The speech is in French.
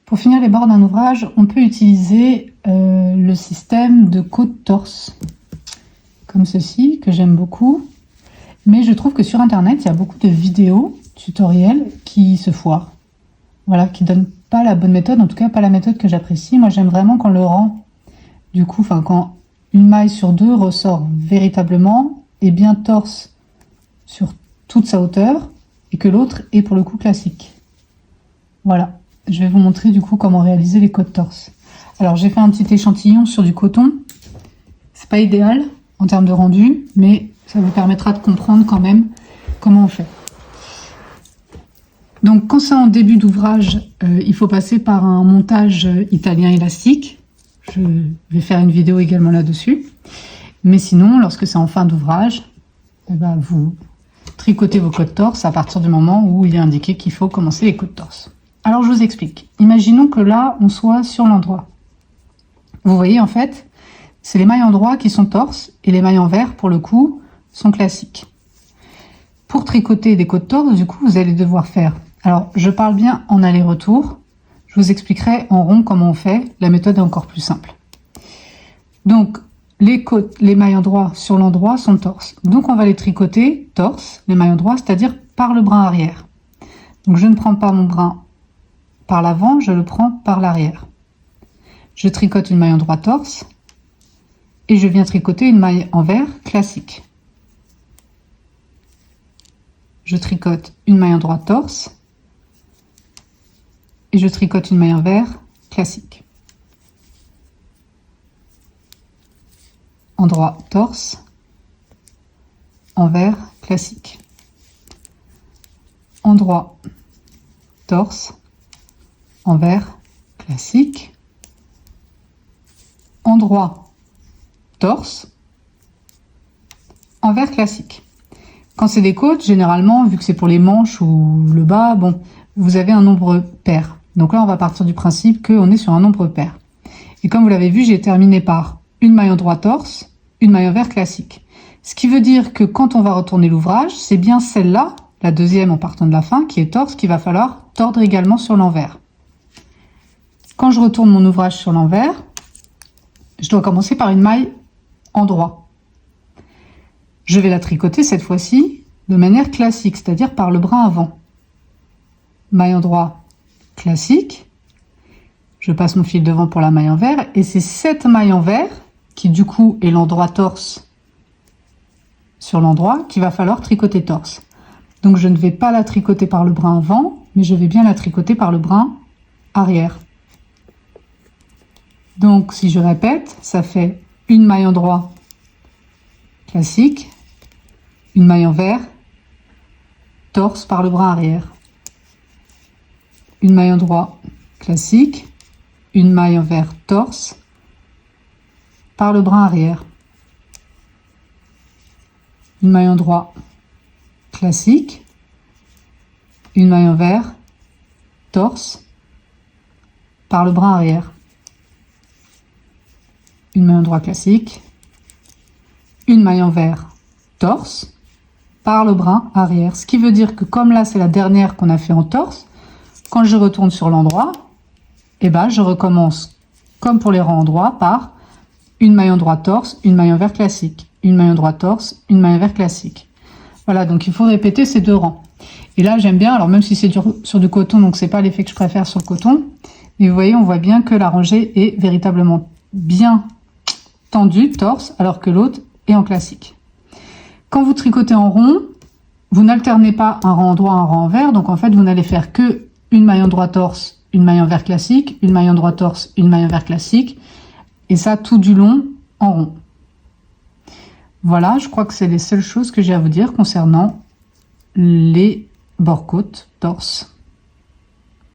Pour finir les bords d'un ouvrage, on peut utiliser le système de côte-torse, comme ceci, que j'aime beaucoup. Mais je trouve que sur Internet, il y a beaucoup de vidéos tutoriels qui se foirent. Voilà, qui ne donnent pas la bonne méthode, en tout cas pas la méthode que j'apprécie. Moi, j'aime vraiment quand le rang, du coup, quand une maille sur deux ressort véritablement et bien torse sur toute sa hauteur et que l'autre est pour le coup classique. Voilà. Je vais vous montrer du coup comment réaliser les côtes torse. Alors j'ai fait un petit échantillon sur du coton. C'est pas idéal en termes de rendu, mais ça vous permettra de comprendre quand même comment on fait. Donc quand c'est en début d'ouvrage, il faut passer par un montage italien élastique. Je vais faire une vidéo également là-dessus. Mais sinon, lorsque c'est en fin d'ouvrage, vous tricotez vos côtes torse à partir du moment où il est indiqué qu'il faut commencer les côtes torse. Alors je vous explique. Imaginons que là, on soit sur l'endroit. Vous voyez en fait, c'est les mailles endroit qui sont torse et les mailles envers, pour le coup, sont classiques. Pour tricoter des côtes torse, du coup, vous allez devoir faire... Alors, je parle bien en aller-retour. Je vous expliquerai en rond comment on fait. La méthode est encore plus simple. Donc, les mailles endroit sur l'endroit sont torse. Donc, on va les tricoter torse, les mailles endroit, c'est-à-dire par le brin arrière. Donc, je ne prends pas mon brin par l'avant, je le prends par l'arrière. Je tricote une maille endroit torse et je viens tricoter une maille envers classique. Je tricote une maille endroit torse et je tricote une maille envers classique. Endroit torse, envers classique. Endroit torse, envers classique. Endroit torse, envers classique. Quand c'est des côtes, généralement, vu que c'est pour les manches ou le bas, bon, vous avez un nombre pair. Donc là, on va partir du principe qu'on est sur un nombre pair. Et comme vous l'avez vu, j'ai terminé par une maille endroit torse, une maille envers classique. Ce qui veut dire que quand on va retourner l'ouvrage, c'est bien celle-là, la deuxième en partant de la fin, qui est torse, qu'il va falloir tordre également sur l'envers. Quand je retourne mon ouvrage sur l'envers, je dois commencer par une maille endroit. Je vais la tricoter cette fois-ci de manière classique, c'est-à-dire par le brin avant. Maille endroit classique. Je passe mon fil devant pour la maille envers et c'est cette maille envers qui du coup est l'endroit torse sur l'endroit qu'il va falloir tricoter torse. Donc je ne vais pas la tricoter par le brin avant, mais je vais bien la tricoter par le brin arrière. Donc si je répète, ça fait une maille endroit classique, une maille envers, torse par le brin arrière. Une maille endroit classique, une maille envers torse par le brin arrière. Une maille endroit classique, une maille envers torse par le brin arrière. Une maille endroit classique, une maille envers torse par le brin arrière. Ce qui veut dire que comme là c'est la dernière qu'on a fait en torse, quand je retourne sur l'endroit, je recommence comme pour les rangs endroits par une maille endroit torse, une maille envers classique, une maille endroit torse, une maille envers classique. Voilà, donc il faut répéter ces deux rangs. Et là j'aime bien, alors même si c'est sur du coton, donc c'est pas l'effet que je préfère sur le coton, mais vous voyez, on voit bien que la rangée est véritablement bien tendue, torse, alors que l'autre est en classique. Quand vous tricotez en rond, vous n'alternez pas un rang endroit, un rang envers, donc en fait vous n'allez faire que une maille endroit torse, une maille envers classique, une maille endroit torse, une maille envers classique, et ça tout du long en rond. Voilà, je crois que c'est les seules choses que j'ai à vous dire concernant les bords côtes torse.